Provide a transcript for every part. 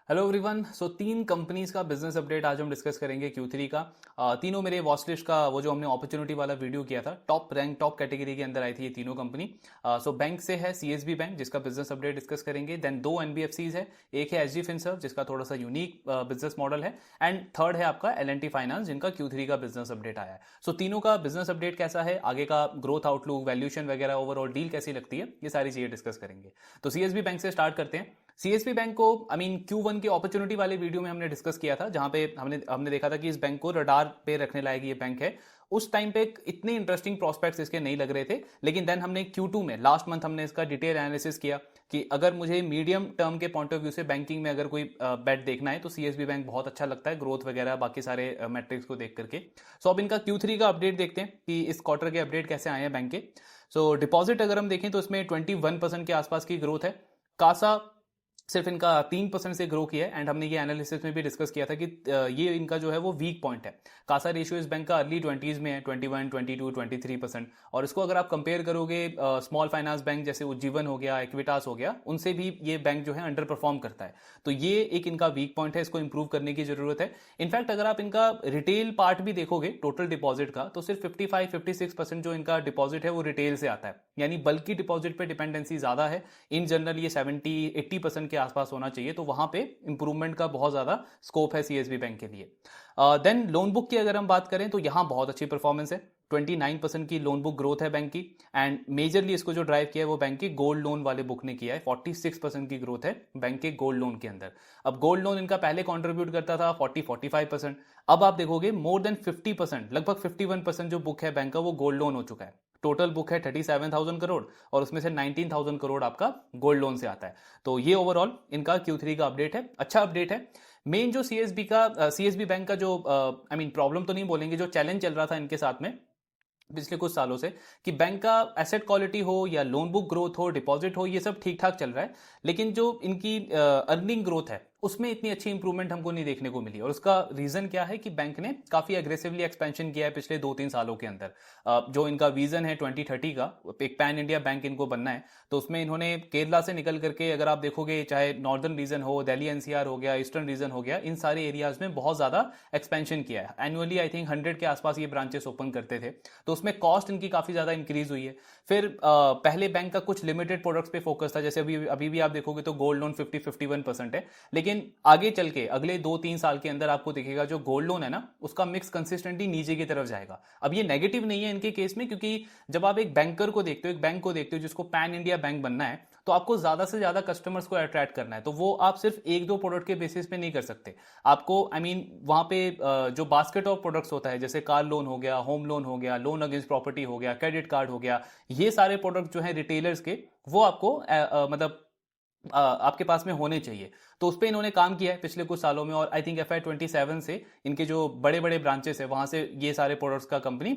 Hello everyone. सो तीन companies का business update आज हम डिस्कस करेंगे Q3 का। तीनों मेरे वॉच लिस्ट का वो जो हमने अपॉर्चुनिटी वाला वीडियो किया था, टॉप रैंक टॉप कैटेगरी के अंदर आई थी ये तीनों कंपनी। सो बैंक से है सीएसबी बैंक जिसका बिजनेस अपडेट डिस्कस करेंगे। देन दो एनबीएफसीज है, एक है एचडी फिनसर्व जिसका थोड़ा सा यूनिक बिजनेस मॉडल है, एंड थर्ड है आपका एल&टी फाइनेंस जिनका Q3 का बिजनेस अपडेट आया है। सो तीनों का बिजनेस अपडेट कैसा है, आगे का ग्रोथ आउटलुक, वैल्यूएशन वगैरह, ओवरऑल डील कैसी लगती है, ये सारी चीजें डिस्कस करेंगे। तो सीएसबी बैंक से स्टार्ट करते हैं। सीएसबी बैंक को Q1 की अपॉर्चुनिटी वाले वीडियो में हमने डिस्कस किया था, जहां पे हमने देखा था कि इस बैंक को रडार पे रखने लायक ये बैंक है। उस टाइम पे इतने इंटरेस्टिंग प्रोस्पेक्ट्स इसके नहीं लग रहे थे, लेकिन देन हमने Q2 में लास्ट मंथ हमने इसका डिटेल एनालिसिस किया कि अगर मुझे मीडियम टर्म के पॉइंट ऑफ व्यू से बैंकिंग में अगर कोई बेट देखना है तो सीएसबी बैंक बहुत अच्छा लगता है, ग्रोथ वगैरह बाकी सारे मैट्रिक्स को देख करके। सो अब इनका Q3 का अपडेट देखते हैं कि इस क्वार्टर के अपडेट कैसे आए हैं बैंक के। सो डिपॉजिट अगर हम देखें तो इसमें 21% के आसपास की ग्रोथ है। कासा सिर्फ इनका 3% से ग्रो किया है, एंड हमने ये एनालिसिस में भी डिस्कस किया था कि ये इनका जो है वो वीक पॉइंट है। कासा रेशियो इस बैंक का अर्ली 20s में है, 21, 22, 23%। और इसको अगर आप कंपेयर करोगे स्मॉल फाइनेंस बैंक जैसे उज्जीवन हो गया, इक्विटास हो गया, उनसे भी ये बैंक जो है अंडर परफॉर्म करता है। तो ये एक इनका वीक पॉइंट है, इसको इंप्रूव करने की जरूरत है। इनफैक्ट अगर आप इनका रिटेल पार्ट भी देखोगे टोटल डिपॉजिट का, तो सिर्फ 55-56% जो इनका डिपॉजिट है वो रिटेल से आता है, यानी बल्कि डिपॉजिट पे डिपेंडेंसी ज्यादा है। इन जनरल ये 70-80% के आसपास होना चाहिए, तो वहां पे इंप्रूवमेंट का बहुत ज्यादा स्कोप है सीएसबी बैंक के लिए। देन लोन बुक की अगर हम बात करें तो यहां बहुत अच्छी परफॉर्मेंस है। 29% की लोन बुक ग्रोथ है बैंक की, एंड मेजरली इसको जो ड्राइव किया है वो बैंक के गोल्ड लोन वाले बुक ने किया है। 46% की ग्रोथ है बैंक के गोल्ड लोन के अंदर। अब गोल्ड लोन इनका पहले कंट्रीब्यूट करता था 40-45%, अब आप देखोगे मोर देन 50%, लगभग 51% जो बुक है बैंक का वो गोल्ड लोन हो चुका है। टोटल बुक है 37,000 करोड़ और उसमें से 19,000 करोड़ आपका गोल्ड लोन से आता है। तो ये ओवरऑल इनका Q3 का अपडेट है, अच्छा अपडेट है। मेन जो सीएसबी बैंक का जो प्रॉब्लम तो नहीं बोलेंगे, जो चैलेंज चल रहा था इनके साथ में पिछले कुछ सालों से, कि बैंक का एसेट क्वालिटी हो या लोन बुक ग्रोथ हो, डिपॉजिट हो, ये सब ठीक ठाक चल रहा है, लेकिन जो इनकी अर्निंग ग्रोथ है उसमें इतनी अच्छी इंप्रूवमेंट हमको नहीं देखने को मिली। और उसका रीजन क्या है कि बैंक ने काफी एग्रेसिवली एक्सपेंशन किया है पिछले 2-3 सालों के अंदर। जो इनका विजन है 2030 का, एक पैन इंडिया बैंक इनको बनना है, तो उसमें इन्होंने केरला से निकल करके अगर आप देखोगे, चाहे नॉर्दर्न रीजन हो, दिल्ली एनसीआर हो गया, ईस्टर्न रीजन हो गया, इन सारे एरियाज में बहुत ज्यादा एक्सपेंशन किया है। एनुअली आई थिंक 100 के आसपास ये ब्रांचेस ओपन करते थे, तो उसमें कॉस्ट इनकी काफी ज्यादा इंक्रीज हुई है। फिर पहले बैंक का कुछ लिमिटेड प्रोडक्ट्स पे फोकस था, जैसे अभी भी आप देखोगे तो गोल्ड लोन 50-51% है, लेकिन आगे चल के अगले 2-3 साल के अंदर आपको दिखेगा जो गोल्ड लोन है ना, उसका मिक्स कंसिस्टेंटली नीचे की तरफ जाएगा। अब ये नेगेटिव नहीं है इनके केस में, क्योंकि जब आप एक बैंकर को देखते हो, एक बैंक को देखते हो जिसको पैन इंडिया बैंक बनना है, तो आपको ज्यादा से ज्यादा कस्टमर्स को अट्रैक्ट करना है, तो वो आप सिर्फ एक दो प्रोडक्ट के बेसिस पे नहीं कर सकते। आपको वहां पे जो बास्केट ऑफ प्रोडक्ट्स होता है, जैसे कार लोन हो गया, होम लोन हो गया, लोन अगेंस्ट प्रॉपर्टी हो गया, क्रेडिट कार्ड हो गया, ये सारे प्रोडक्ट जो है रिटेलर्स के, वो आपको आपके पास में होने चाहिए। तो उस पर इन्होंने काम किया है पिछले कुछ सालों में, और आई थिंक FY27 से इनके जो बड़े बड़े ब्रांचेस है वहां से ये सारे प्रोडक्ट्स का कंपनी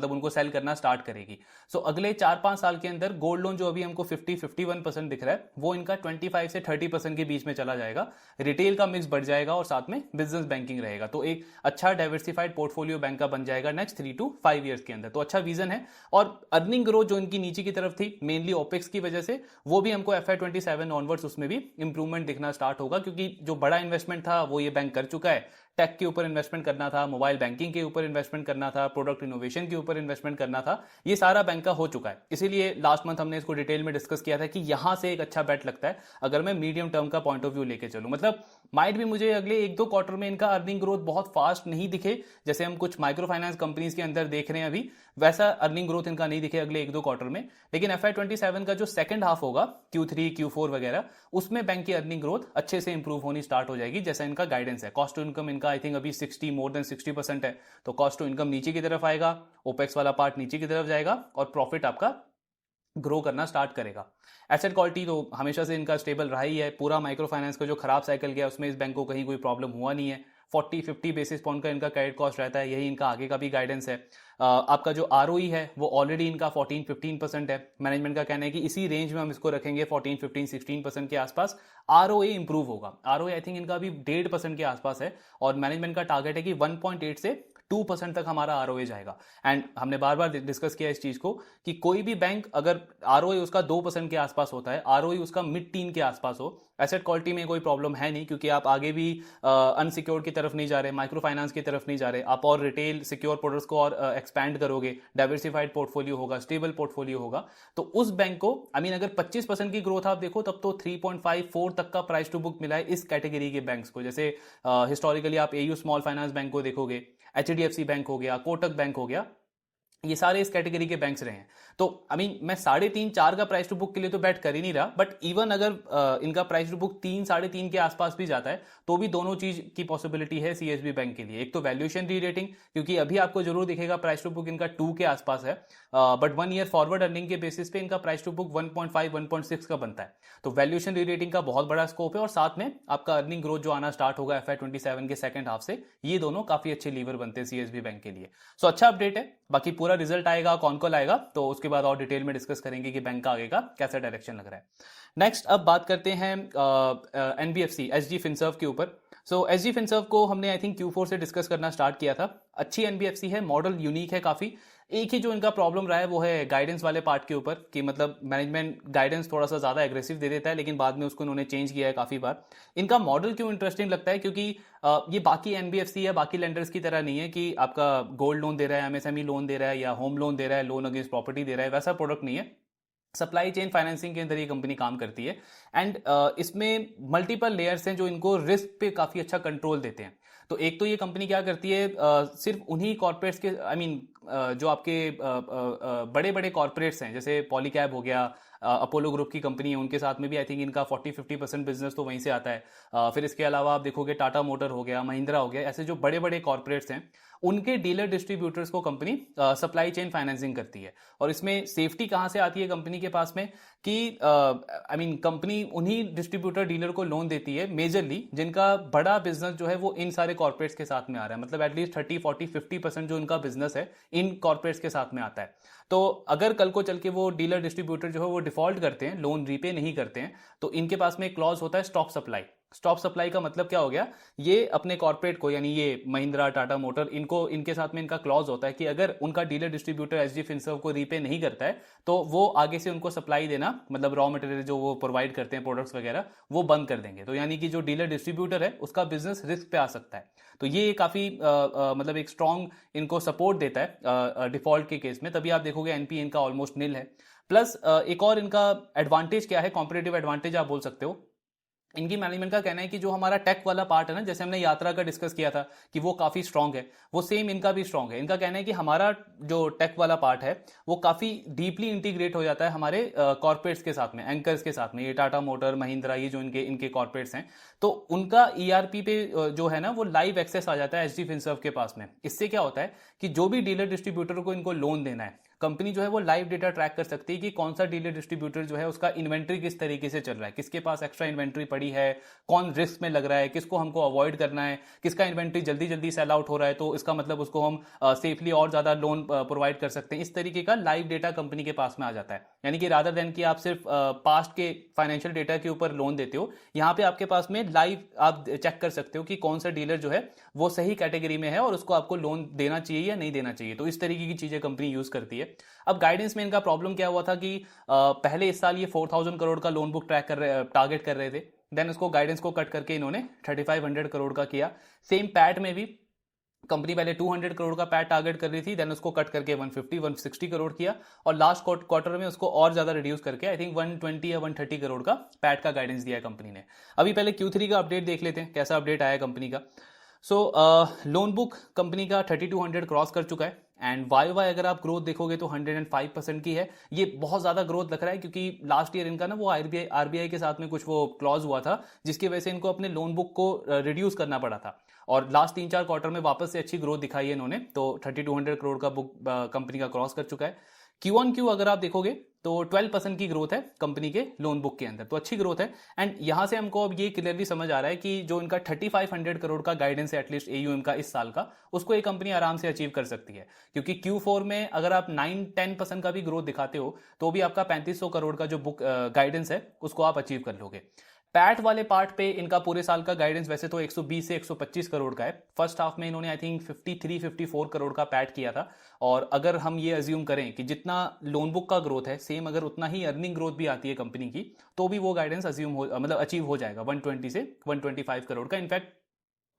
उनको सेल करना स्टार्ट करेगी। सो अगले 4-5 साल के अंदर गोल्ड लोन जो अभी हमको 50-51% दिख रहा है, वो इनका 25 से 30% के बीच में चला जाएगा। रिटेल का मिक्स बढ़ जाएगा और साथ में बिजनेस बैंकिंग रहेगा, तो एक अच्छा डाइवर्सिफाइड पोर्टफोलियो बैंक का बन जाएगा नेक्स्ट 3 to 5 ईयर्स के अंदर। तो अच्छा विजन है। और अर्निंग ग्रोथ जो इनकी नीचे की तरफ थी मेनली ओपेक्स की वजह से, वो भी हमको FY27 ऑनवर्ड्स उसमें भी इंप्रूवमेंट दिखना स्टार्ट होगा, क्योंकि जो बड़ा इन्वेस्टमेंट था वो ये बैंक कर चुका है। टेक के ऊपर इन्वेस्टमेंट करना था, मोबाइल बैंकिंग के ऊपर इन्वेस्टमेंट करना था, प्रोडक्ट इनोवेशन के ऊपर इन्वेस्टमेंट करना था, ये सारा बैंक का हो चुका है। इसीलिए लास्ट मंथ हमने इसको डिटेल में डिस्कस किया था कि यहां से एक अच्छा बेट लगता है अगर मैं मीडियम टर्म का पॉइंट ऑफ व्यू लेके चलूं। माइट भी मुझे अगले 1-2 क्वार्टर में इनका अर्निंग ग्रोथ बहुत फास्ट नहीं दिखे, जैसे हम कुछ माइक्रो फाइनेंस कंपनीज के अंदर देख रहे हैं अभी, वैसा अर्निंग ग्रोथ इनका नहीं दिखे अगले 1-2 क्वार्टर में। लेकिन FY27 का जो सेकंड हाफ होगा, Q3 Q4 वगैरह, उसमें बैंक की अर्निंग ग्रोथ अच्छे से इंप्रूव होनी स्टार्ट हो जाएगी, जैसा इनका गाइडेंस है। कॉस्ट टू इनकम इनका आई थिंक अभी मोर देन 60% है, तो कॉस्ट टू इनकम नीचे की तरफ आएगा, ओपेक्स वाला पार्ट नीचे की तरफ जाएगा, और प्रॉफिट आपका ग्रो करना स्टार्ट करेगा। एसेट क्वालिटी तो हमेशा से इनका स्टेबल रहा ही है। पूरा माइक्रो फाइनेंस का जो खराब साइकिल गया उसमें इस बैंक को कहीं कोई प्रॉब्लम हुआ नहीं है। 40-50 बेसिस पॉइंट का इनका क्रेडिट कॉस्ट रहता है, यही इनका आगे का भी गाइडेंस है। आपका जो ROE है वो ऑलरेडी इनका 14-15% है। मैनेजमेंट का कहना है कि इसी रेंज में हम इसको रखेंगे, 14-15-16% के आसपास ROE इंप्रूव होगा। ROE आई थिंक इनका अभी 1.5% के आसपास है, और मैनेजमेंट का टारगेट है कि 1.8 से 2% तक हमारा ROE जाएगा। एंड हमने बार बार डिस्कस किया इस चीज को कि कोई भी बैंक अगर ROE उसका 2% के आसपास होता है, ROE उसका मिड टीन के आसपास हो, एसेट क्वालिटी में कोई प्रॉब्लम है नहीं, क्योंकि आप आगे भी अनसिक्योर्ड की तरफ नहीं जा रहे, माइक्रो फाइनेंस की तरफ नहीं जा रहे, आप और रिटेल सिक्योर प्रोडक्ट्स को और एक्सपैंड करोगे, डाइवर्सिफाइड पोर्टफोलियो होगा, स्टेबल पोर्टफोलियो होगा। तो उस बैंक को अगर 25% की ग्रोथ आप देखो तब तो 3.54 तक का प्राइस टू बुक मिला है इस कैटेगरी के बैंक्स को। जैसे हिस्टोरिकली आप एयू स्मॉल फाइनेंस बैंक को देखोगे, एचडीएफसी बैंक हो गया, कोटक बैंक हो गया, ये सारे इस कैटेगरी के बैंक्स रहे हैं। तो मैं 3.5-4 का प्राइस टू बुक के लिए तो बैट कर ही नहीं रहा, बट इवन अगर इनका प्राइस टू बुक 3-3.5 के आसपास भी जाता है तो भी दोनों चीज की पॉसिबिलिटी है सीएसबी बैंक के लिए। एक तो वैल्यूएशन री रेटिंग, क्योंकि अभी आपको जरूर दिखेगा प्राइस टू बुक इनका 2 के आसपास है, बट 1 ईयर फॉरवर्ड अर्निंग के बेसिस पे इनका प्राइस टू बुक 1.5-1.6 का बनता है। तो वैल्यूएशन री रेटिंग का बहुत बड़ा स्कोप है, और साथ में आपका अर्निंग ग्रोथ जो आना स्टार्ट होगा FY27 के सेकंड हाफ से, ये दोनों काफी अच्छे लीवर बनते हैं सीएसबी बैंक के लिए। सो अच्छा अपडेट है। बाकी पूरा रिजल्ट आएगा, कौन कॉल आएगा, तो उसके बाद और डिटेल में डिस्कस करेंगे कि बैंक का आगे का कैसा डायरेक्शन लग रहा है। नेक्स्ट अब बात करते हैं एनबीएफसी एसजी फिनसर्व के ऊपर। सो एसजी फिनसर्व को हमने आई थिंक Q4 से डिस्कस करना स्टार्ट किया था। अच्छी एनबीएफसी है, मॉडल यूनिक है काफी। एक ही जो इनका प्रॉब्लम रहा है वो है गाइडेंस वाले पार्ट के ऊपर, कि मतलब मैनेजमेंट गाइडेंस थोड़ा सा ज्यादा एग्रेसिव दे देता है, लेकिन बाद में उसको उन्होंने चेंज किया है काफी बार। इनका मॉडल क्यों इंटरेस्टिंग लगता है, क्योंकि ये बाकी एनबीएफसी या बाकी लेंडर्स की तरह नहीं है कि आपका गोल्ड लोन दे रहा है, एमएसएमई लोन दे रहा है, या होम लोन दे रहा है, लोन अगेंस्ट प्रॉपर्टी दे रहा है, वैसा प्रोडक्ट नहीं है। सप्लाई चेन फाइनेंसिंग के अंदर ये कंपनी काम करती है, एंड इसमें मल्टीपल लेयर्स हैं जो इनको रिस्क पे काफी अच्छा कंट्रोल देते हैं। तो एक तो ये कंपनी क्या करती है, सिर्फ उन्हीं कॉर्पोरेट्स के जो आपके बड़े बड़े कॉर्पोरेट्स हैं, जैसे पॉलीकैब हो गया, अपोलो ग्रुप की कंपनी है, उनके साथ में भी आई थिंक इनका 40-50% बिजनेस तो वहीं से आता है। फिर इसके अलावा आप देखोगे टाटा मोटर हो गया, महिंद्रा हो गया, ऐसे जो बड़े बड़े कॉर्पोरेट्स हैं उनके डीलर डिस्ट्रीब्यूटर्स को कंपनी सप्लाई चेन फाइनेंसिंग करती है। और इसमें सेफ्टी कहां से आती है कंपनी के पास में, कि कंपनी उन्हीं डिस्ट्रीब्यूटर डीलर को लोन देती है मेजरली जिनका बड़ा बिजनेस जो है वो इन सारे कॉर्पोरेट्स के साथ में आ रहा है। मतलब एटलीस्ट 30-40-50% जो इनका बिजनेस है इन कॉर्पोरेट्स के साथ में आता है। तो अगर कल को चल के वो डीलर डिस्ट्रीब्यूटर जो है वो डिफॉल्ट करते हैं, लोन रीपे नहीं करते हैं, तो इनके पास में एक क्लॉज होता है स्टॉप सप्लाई। स्टॉप सप्लाई का मतलब क्या हो गया, ये अपने कॉर्पोरेट को, यानी ये महिंद्रा, टाटा मोटर, इनको, इनके साथ में इनका क्लॉज होता है कि अगर उनका डीलर डिस्ट्रीब्यूटर एसजी फिनसर्व को रीपे नहीं करता है तो वो आगे से उनको सप्लाई देना, मतलब रॉ मटेरियल जो वो प्रोवाइड करते हैं, प्रोडक्ट्स वगैरह, वो बंद कर देंगे। तो यानी कि जो डीलर डिस्ट्रीब्यूटर है उसका बिजनेस रिस्क पे आ सकता है। तो ये काफी मतलब एक स्ट्रॉन्ग इनको सपोर्ट देता है डिफॉल्ट के केस में। तभी आप देखोगे एनपी इनका ऑलमोस्ट निल है। प्लस एक और इनका एडवांटेज क्या है, कॉम्पिटेटिव एडवांटेज आप बोल सकते हो, इनकी मैनेजमेंट का कहना है कि जो हमारा टेक वाला पार्ट है ना, जैसे हमने यात्रा का डिस्कस किया था कि वो काफी स्ट्रांग है, वो सेम इनका भी स्ट्रांग है। इनका कहना है कि हमारा जो टेक वाला पार्ट है वो काफी डीपली इंटीग्रेट हो जाता है हमारे कॉर्पोरेट्स के साथ में, एंकर्स के साथ में। ये टाटा मोटर, महिंद्रा, ये जो इनके इनके कॉर्पोरेट्स हैं, तो उनका ईआरपी पे जो है ना वो लाइव एक्सेस आ जाता है एसजी फिनसर्व के पास में। इससे क्या होता है कि जो भी डीलर डिस्ट्रीब्यूटर को इनको लोन देना है, कंपनी जो है वो लाइव डेटा ट्रैक कर सकती है कि कौन सा डीलर डिस्ट्रीब्यूटर जो है उसका इन्वेंट्री किस तरीके से चल रहा है, किसके पास एक्स्ट्रा इन्वेंट्री पड़ी है, कौन रिस्क में लग रहा है, किसको हमको अवॉइड करना है, किसका इन्वेंट्री जल्दी जल्दी सेल आउट हो रहा है तो इसका मतलब उसको हम सेफली और ज्यादा लोन प्रोवाइड कर सकते हैं। इस तरीके का लाइव डेटा कंपनी के पास में आ जाता है। यानी कि रादर देन कि आप सिर्फ पास्ट के फाइनेंशियल डेटा के ऊपर लोन देते हो, यहाँ पे आपके पास में लाइव आप चेक कर सकते हो कि कौन सा डीलर जो है वो सही कैटेगरी में है और उसको आपको लोन देना चाहिए या नहीं देना चाहिए। तो इस तरीके की चीजें कंपनी यूज करती है। अब गाइडेंस में इनका प्रॉब्लम क्या हुआ था कि पहले इस साल ये 4,000 करोड़ का लोन बुक टारगेट कर रहे थे, देन उसको गाइडेंस को कट करके इन्होंने 3,500 करोड़ का किया। सेम पैट में भी कंपनी पहले 200 करोड़ का पैट टारगेट कर रही थी, देन उसको कट करके 150-160 करोड़ किया, और लास्ट क्वार्टर में उसको और ज्यादा रिड्यूस करके आई थिंक 120 या 130 करोड़ का पैट का गाइडेंस दिया है कंपनी ने। अभी पहले Q3 का अपडेट देख लेते हैं, कैसा अपडेट आया कंपनी का। सो लोन बुक कंपनी का 3,200 क्रॉस कर चुका है, एंड वाई अगर आप ग्रोथ देखोगे तो 105% की है। ये बहुत ज्यादा ग्रोथ लग रहा है क्योंकि लास्ट ईयर इनका ना वो आरबीआई के साथ में कुछ वो क्लॉज हुआ था जिसकी वजह से इनको अपने लोन बुक को रिड्यूस करना पड़ा था, और लास्ट 3-4 क्वार्टर में वापस से अच्छी ग्रोथ दिखाई है इन्होंने। तो 3,200 करोड़ का बुक कंपनी का क्रॉस कर चुका है। Q1Q अगर आप देखोगे तो 12% की ग्रोथ है कंपनी के लोन बुक के अंदर, तो अच्छी ग्रोथ है। एंड यहां से हमको अब ये क्लियरली समझ आ रहा है कि जो इनका 3,500 करोड़ का गाइडेंस है एटलीस्ट AUM का इस साल का, उसको ये कंपनी आराम से अचीव कर सकती है। क्योंकि Q4 में अगर आप 9-10% का भी ग्रोथ दिखाते हो तो भी आपका 3,500 करोड़ का जो बुक गाइडेंस है उसको आप अचीव कर लोगे। पैट वाले पार्ट पे इनका पूरे साल का गाइडेंस वैसे तो 120 से 125 करोड़ का है। फर्स्ट हाफ में इन्होंने आई थिंक 53-54 करोड़ का पैट किया था। और अगर हम ये अज्यूम करें कि जितना लोन बुक का ग्रोथ है सेम अगर उतना ही अर्निंग ग्रोथ भी आती है कंपनी की, तो भी वो गाइडेंस अज्यूम हो मतलब अचीव हो जाएगा 120 से 125 करोड़ का। इनफैक्ट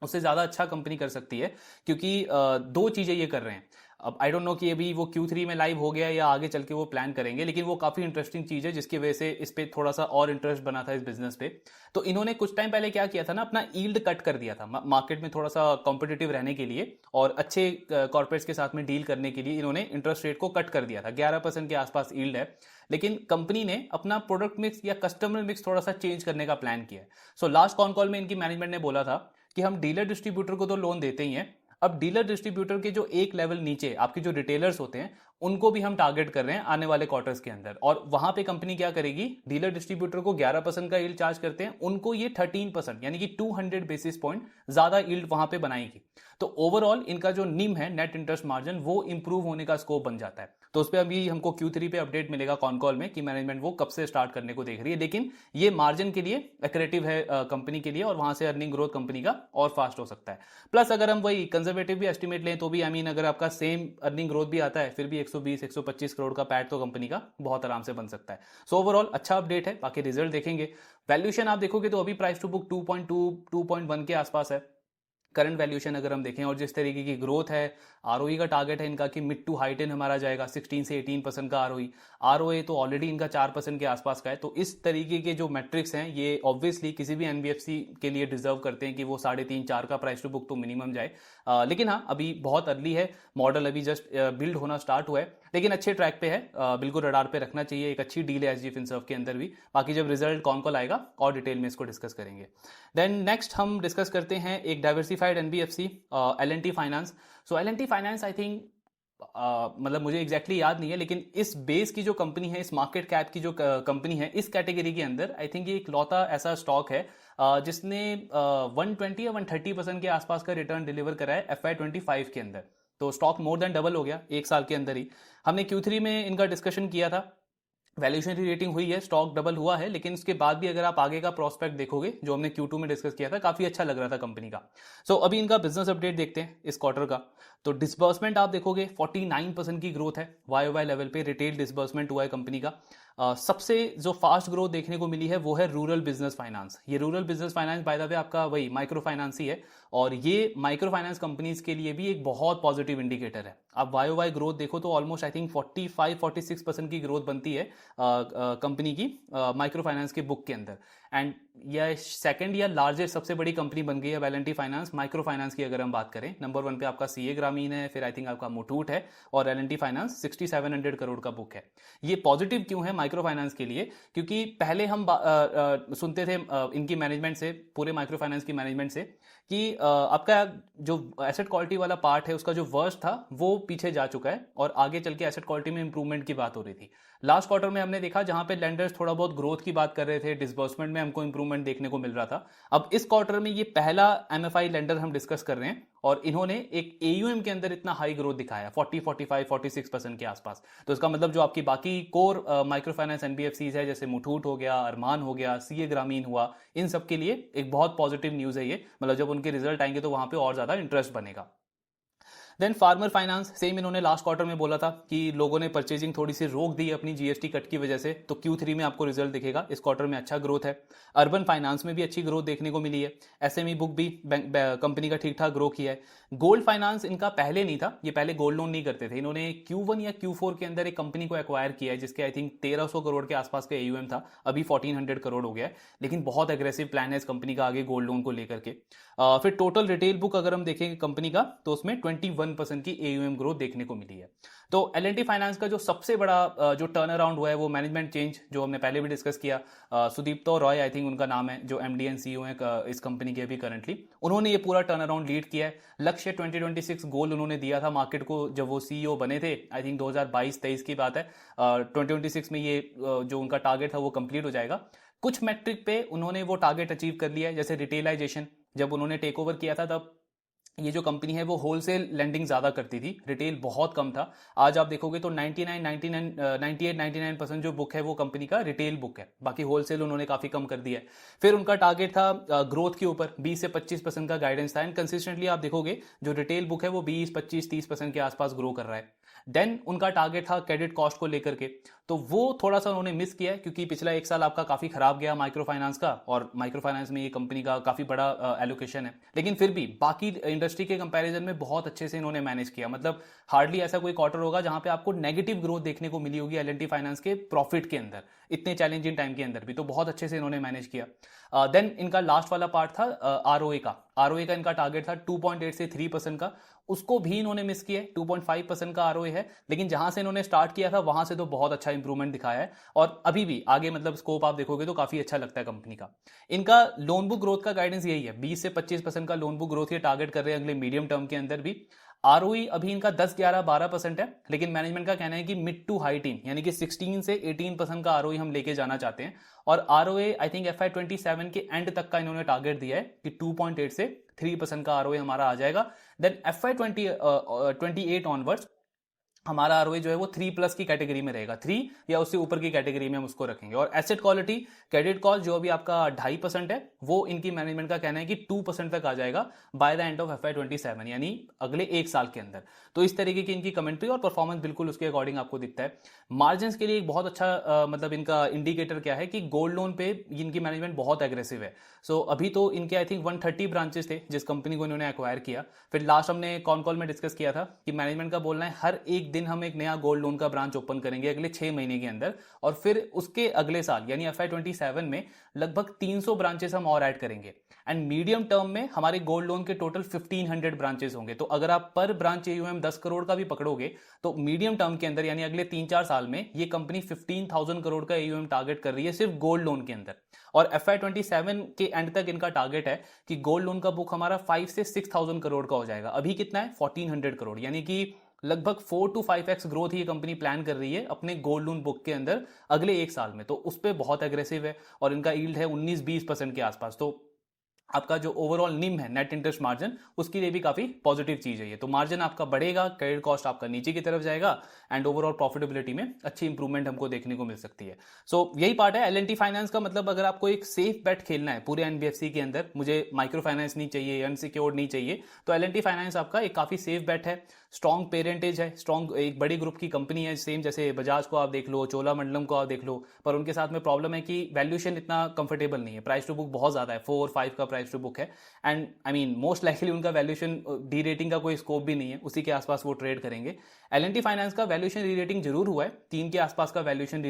उससे ज़्यादा अच्छा कंपनी कर सकती है, क्योंकि दो चीज़ें ये कर रहे हैं। अब आई डोंट नो कि अभी वो Q3 में लाइव हो गया या आगे चल के वो प्लान करेंगे, लेकिन वो काफ़ी इंटरेस्टिंग चीज़ है जिसकी वजह से इस पे थोड़ा सा और इंटरेस्ट बना था इस बिजनेस पे। तो इन्होंने कुछ टाइम पहले क्या किया था ना, अपना यील्ड कट कर दिया था मार्केट में थोड़ा सा कॉम्पिटिटिव रहने के लिए और अच्छे कॉर्पोरेट्स के साथ में डील करने के लिए इन्होंने इंटरेस्ट रेट को कट कर दिया था। 11% के आसपास यील्ड है, लेकिन कंपनी ने अपना प्रोडक्ट मिक्स या कस्टमर मिक्स थोड़ा सा चेंज करने का प्लान किया है। सो लास्ट कॉन कॉल में इनकी मैनेजमेंट ने बोला था कि हम डीलर डिस्ट्रीब्यूटर को तो लोन देते ही हैं, अब डीलर डिस्ट्रीब्यूटर के जो एक लेवल नीचे आपके जो रिटेलर्स होते हैं उनको भी हम टारगेट कर रहे हैं आने वाले क्वार्टर्स के अंदर। और वहां पे कंपनी क्या करेगी, डीलर डिस्ट्रीब्यूटर को 11% का यील्ड चार्ज करते हैं, उनको ये 13% यानी कि 200 बेसिस पॉइंट ज्यादा यील्ड वहां पे बनाएगी। तो ओवरऑल इनका जो निम है, नेट इंटरेस्ट मार्जिन, वो इंप्रूव होने का स्कोप बन जाता है। तो उस पर अभी हमको Q3 पे अपडेट मिलेगा कॉन कॉल में कि मैनेजमेंट वो कब से स्टार्ट करने को देख रही है, लेकिन ये मार्जिन के लिए एक्रेटिव है कंपनी के लिए, और वहां से अर्निंग ग्रोथ कंपनी का और फास्ट हो सकता है। प्लस अगर हम वही कंजर्वेटिव भी एस्टिमेट लें तो भी आई मीन अगर आपका सेम अर्निंग ग्रोथ भी आता है फिर भी 120-125 करोड़ का पैट तो कंपनी का बहुत आराम से बन सकता है। सो ओवरऑल अच्छा अपडेट है। बाकी रिजल्ट देखेंगे। वैल्यूएशन आप देखोगे तो अभी प्राइस टू बुक 2.1 के आसपास है करंट वैल्यूएशन अगर हम देखें, और जिस तरीके की ग्रोथ है, आरओई का टारगेट है इनका कि मिड टू हाई 10 हमारा जाएगा, 16 से 18% का आरओई। आरओए तो ऑलरेडी इनका 4% के आसपास का है। तो इस तरीके के जो मैट्रिक्स हैं ये ऑब्वियसली किसी भी एनबीएफसी के लिए डिजर्व करते हैं कि वो 3.5-4 का प्राइस टू बुक तो मिनिमम जाए। लेकिन हाँ, अभी बहुत अर्ली है, मॉडल अभी जस्ट बिल्ड होना स्टार्ट हुआ है, लेकिन अच्छे ट्रैक पे है। बिल्कुल रडार पे रखना चाहिए। एक अच्छी डील है एसजी फिनसर्व के अंदर भी। बाकी जब रिजल्ट कॉन कॉल आएगा और डिटेल में इसको डिस्कस करेंगे। देन नेक्स्ट हम डिस्कस करते हैं एक diversified NBFC, L&T finance. So L&T finance I think मतलब मुझे एग्जैक्टली याद नहीं है, लेकिन इस बेस की जो कंपनी है, इस मार्केट कैप की जो कंपनी है, इस कैटेगरी के अंदर आई थिंक ये इकलौता ऐसा स्टॉक है जिसने 120 या 130% के आसपास का रिटर्न डिलीवर करा है FY25 के अंदर। तो स्टॉक मोर देन डबल हो गया एक साल के अंदर ही। हमने Q3 में इनका डिस्कशन किया था, वैल्यूएशन रेटिंग हुई है, स्टॉक डबल हुआ है, लेकिन उसके बाद भी अगर आप आगे का प्रोस्पेक्ट देखोगे जो हमने Q2 में डिस्कस किया था, काफी अच्छा लग रहा था कंपनी का। सो अभी इनका बिजनेस अपडेट देखते हैं इस क्वार्टर का। तो डिसबर्समेंट आप देखोगे 49% की ग्रोथ है वाई लेवल पे, रिटेल डिसबर्समेंट हुआ है कंपनी का। सबसे जो फास्ट ग्रोथ देखने को मिली है वो है रूरल बिजनेस फाइनेंस। ये rural business finance by the way आपका वही माइक्रो फाइनेंस ही है, और ये माइक्रो फाइनेंस कंपनीज के लिए भी एक बहुत पॉजिटिव इंडिकेटर है। आप वाई ग्रोथ देखो तो ऑलमोस्ट आई थिंक 45-46% की ग्रोथ बनती है कंपनी की माइक्रो फाइनेंस के बुक के अंदर। एंड यह सेकंड या लार्जेस्ट सबसे बड़ी कंपनी बन गई है एल&टी फाइनेंस माइक्रो फाइनेंस की अगर हम बात करें। नंबर 1 पे आपका सीए ग्रामीण है, फिर आई थिंक आपका मुथूट है, और एल&टी फाइनेंस 6700 करोड़ का बुक है। ये पॉजिटिव क्यों है माइक्रो फाइनेंस के लिए, क्योंकि पहले हम सुनते थे इनकी मैनेजमेंट से, पूरे माइक्रो फाइनेंस की मैनेजमेंट से, कि आपका जो एसेट क्वालिटी वाला पार्ट है उसका जो वर्स्ट था वो पीछे जा चुका है, और आगे चल के एसेट क्वालिटी में इंप्रूवमेंट की बात हो रही थी। लास्ट क्वार्टर में हमने देखा जहां पे लेंडर्स थोड़ा बहुत ग्रोथ की बात कर रहे थे, डिसबर्समेंट में हमको इंप्रूवमेंट देखने को मिल रहा था। अब इस क्वार्टर में ये पहला एमएफआई लेंडर हम डिस्कस कर रहे हैं, और इन्होंने एक एयूएम के अंदर इतना हाई ग्रोथ दिखाया 40-45-46% के आसपास। तो इसका मतलब जो आपकी बाकी कोर माइक्रो फाइनेंस एनबीएफसीज है, जैसे मुथूट हो गया, अरमान हो गया, सीए ग्रामीण हुआ, इन सब के लिए एक बहुत पॉजिटिव न्यूज है ये। मतलब जब उनके रिजल्ट आएंगे तो वहां पे और ज्यादा इंटरेस्ट बनेगा। देन फार्मर फाइनेंस, सेम इन्होंने लास्ट क्वार्टर में बोला था कि लोगों ने परचेजिंग थोड़ी सी रोक दी अपनी जीएसटी कट की वजह से, तो Q3 में आपको रिजल्ट दिखेगा। इस क्वार्टर में अच्छा ग्रोथ है। अर्बन फाइनेंस में भी अच्छी ग्रोथ देखने को मिली है। एसएमई बुक भी कंपनी का ठीक ठाक ग्रो किया है। गोल्ड फाइनेंस इनका पहले नहीं था, ये पहले गोल्ड लोन नहीं करते थे। इन्होंने Q1 या Q4 के अंदर एक कंपनी को एक्वायर किया है जिसके आई थिंक 1300 करोड़ के आसपास का एयूएम था, अभी 1400 करोड़ हो गया है। लेकिन बहुत एग्रेसिव प्लान है इस कंपनी का आगे गोल्ड लोन को लेकर के। फिर टोटल रिटेल बुक अगर हम देखेंगे कंपनी का, तो उसमें 21% की एयूएम ग्रोथ देखने को मिली है। तो एल&टी फाइनेंस का जो सबसे बड़ा जो टर्न अराउंड हुआ है वो मैनेजमेंट चेंज, जो हमने पहले भी डिस्कस किया। सुदीप्तो रॉय आई थिंक उनका नाम है, जो एमडी एंड सीईओ है इस कंपनी के अभी करंटली, उन्होंने ये पूरा टर्न अराउंड लीड किया है। लक्ष्य 2026 गोल उन्होंने दिया था मार्केट को जब वो सीईओ बने थे, आई थिंक 2022-23 की बात है। 2026 में ये जो उनका टारगेट था वो कंप्लीट हो जाएगा। कुछ मैट्रिक पे उन्होंने वो टारगेट अचीव कर लिया है, जैसे रिटेलाइजेशन। जब उन्होंने टेक ओवर किया था तब ये जो कंपनी है वो होलसेल लेंडिंग ज़्यादा करती थी, रिटेल बहुत कम था। आज आप देखोगे तो 98-99% जो बुक है वो कंपनी का रिटेल बुक है, बाकी होलसेल उन्होंने काफ़ी कम कर दिया है। फिर उनका टारगेट था ग्रोथ के ऊपर 20 से 25% का गाइडेंस था, एंड कंसिस्टेंटली आप देखोगे जो रिटेल बुक है वो 20, 25, 30% के आसपास ग्रो कर रहा है। देन उनका टारगेट था क्रेडिट कॉस्ट को लेकर के, तो वो थोड़ा सा उन्होंने मिस किया है, क्योंकि पिछला एक साल आपका काफी खराब गया माइक्रो फाइनेंस का, और माइक्रो फाइनेंस में ये कंपनी का काफी बड़ा एलोकेशन है। लेकिन फिर भी बाकी इंडस्ट्री के कंपैरिजन में बहुत अच्छे से इन्होंने मैनेज किया। मतलब हार्डली ऐसा कोई क्वार्टर होगा जहां पे आपको नेगेटिव ग्रोथ देखने को मिली होगी एल&टी फाइनेंस के प्रॉफिट के अंदर, इतने चैलेंजिंग टाइम के अंदर भी। तो बहुत अच्छे से इन्होंने मैनेज किया। देन इनका लास्ट वाला पार्ट था आरओए का। आरओए का इनका टारगेट था 2.8 से 3% का, उसको भी इन्होंने मिस किया है। 2.5% का आरओए है, लेकिन जहां से इन्होंने स्टार्ट किया था वहां से तो बहुत अच्छा इंप्रूवमेंट दिखाया है, और अभी भी आगे मतलब स्कोप आप देखोगे तो काफी अच्छा लगता है कंपनी का। इनका लोन बुक ग्रोथ का गाइडेंस यही है, 20 से 25% का लोन बुक ग्रोथ ये टारगेट कर रहे हैं अगले मीडियम टर्म के अंदर भी। आरओई अभी इनका 10, 11, 12% है, लेकिन मैनेजमेंट का कहना है कि मिड टू हाई टीन यानी कि 16 से 18% का आरओई हम लेके जाना चाहते हैं। और आरओए आई थिंक FY27 के एंड तक का इन्होंने टारगेट दिया है कि 2.8 से 3% का आरओए हमारा आ जाएगा। देन FY28 ऑनवर्ड्स हमारा आरओए जो है वो 3+ की कैटेगरी में रहेगा, 3 या उससे ऊपर की कैटेगरी में हम उसको रखेंगे। और एसेट क्वालिटी, क्रेडिट कॉस्ट जो अभी आपका 2.5% है, वो इनकी मैनेजमेंट का कहना है कि 2% तक आ जाएगा by the end of FY27, यानी अगले एक साल के अंदर। तो इस तरीके की इनकी कमेंट्री और परफॉर्मेंस बिल्कुल उसके अकॉर्डिंग आपको दिखता है। मार्जिन के लिए एक बहुत अच्छा मतलब इनका इंडिकेटर क्या है कि गोल्ड लोन पे इनकी मैनेजमेंट बहुत एग्रेसिव है। सो अभी तो इनके आई थिंक 130 ब्रांचेस थे जिस कंपनी को इन्होंने एक्वायर किया। फिर लास्ट हमने कॉन कॉल में डिस्कस किया था कि मैनेजमेंट का बोलना है हर एक दिन हम एक नया गोल्ड लोन का ब्रांच ओपन करेंगे अगले 6 महीने के अंदर, और फिर उसके अगले साल यानी FY27 में लगभग 300 ब्रांचेस हम और ऐड करेंगे। एंड मीडियम टर्म में हमारे गोल्ड लोन के टोटल 1500 ब्रांचेस होंगे। तो अगर आप पर ब्रांच AUM 10 करोड़ का भी पकड़ोगे तो मीडियम टर्म के अंदर यानी अगले 3-4 साल में ये कंपनी 15,000 करोड़ का AUM टारगेट कर रही है सिर्फ गोल्ड लोन के अंदर। और FY27 के एंड तक इनका टारगेट है कि गोल्ड लोन का बुक हमारा 5 से 6,000 करोड़ का हो जाएगा। अभी कितना है 1400 करोड़, यानी कि लगभग 4 to 5x ग्रोथ ये कंपनी प्लान कर रही है अपने गोल्ड लोन बुक के अंदर अगले एक साल में। तो उस पर बहुत एग्रेसिव है, और इनका यील्ड है 19-20% के आसपास। तो आपका जो ओवरऑल निम है, नेट इंटरेस्ट मार्जिन, उसके लिए भी काफी पॉजिटिव चीज है ये। तो मार्जिन आपका बढ़ेगा, क्रेडिट कॉस्ट आपका नीचे की तरफ जाएगा, एंड ओवरऑल प्रॉफिटेबिलिटी में अच्छी इंप्रूवमेंट हमको देखने को मिल सकती है। सो यही पार्ट है एल&टी फाइनेंस का। मतलब अगर आपको एक सेफ बेट खेलना है पूरे NBFC के अंदर, मुझे माइक्रो फाइनेंस नहीं चाहिए, अनसिक्योर्ड नहीं चाहिए, तो एल&टी फाइनेंस आपका एक काफी सेफ बेट है। स्ट्रॉन्ग पेरेंटेज है, स्ट्रॉन्ग एक बड़ी ग्रुप की कंपनी है, सेम जैसे बजाज को आप देख लो, चोलामंडलम को आप देख लो, पर उनके साथ में प्रॉब्लम है कि वैल्यूएशन इतना कंफर्टेबल नहीं है, प्राइस टू बुक बहुत ज्यादा है, 4-5 का प्राइस टू बुक है। And I mean most likely उनका वैल्यूएशन डी रेटिंग का कोई स्कोप भी नहीं है, उसी के आसपास वो ट्रेड करेंगे। एल&टी फाइनेंस का वैल्यूएशन री रेटिंग जरूर हुआ है, 3 के आसपास का वैल्यूएशन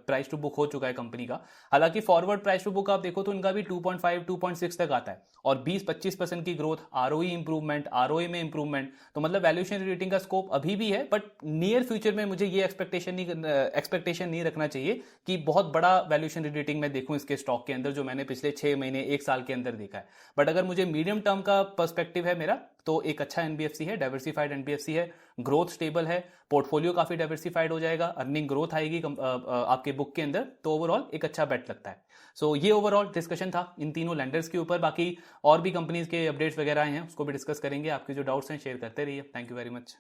प्राइस टू बुक हो चुका है कंपनी का। हालांकि फॉरवर्ड प्राइस टू बुक आप देखो तो इनका भी 2.5, 2.6 तक आता है, और 20-25% की ग्रोथ, आरओई इंप्रूवमेंट, आरओए में इंप्रूवमेंट, तो मतलब वैल्यूएशन रेटिंग का स्कोप अभी भी है। बट नियर फ्यूचर में मुझे ये एक्सपेक्टेशन नहीं रखना चाहिए कि बहुत बड़ा वैल्यूएशन रेटिंग मैं देखूं इसके स्टॉक के अंदर, जो मैंने पिछले 6 महीने, एक साल के अंदर देखा है। बट अगर मुझे मीडियम टर्म का पर्सपेक्टिव है मेरा, तो एक अच्छा NBFC है, डाइवर्सिफाइड NBFC है, ग्रोथ स्टेबल है, पोर्टफोलियो काफी डाइवर्सिफाइड हो जाएगा, अर्निंग ग्रोथ आएगी आपके बुक के अंदर, तो ओवरऑल एक अच्छा बेट लगता है। सो ये ओवरऑल डिस्कशन था इन तीनों लैंडर्स के ऊपर। बाकी और भी कंपनीज के अपडेट्स वगैरह हैं, उसको भी डिस्कस करेंगे। आपके जो डाउट्स हैं शेयर करते रहिए। Thank you very much.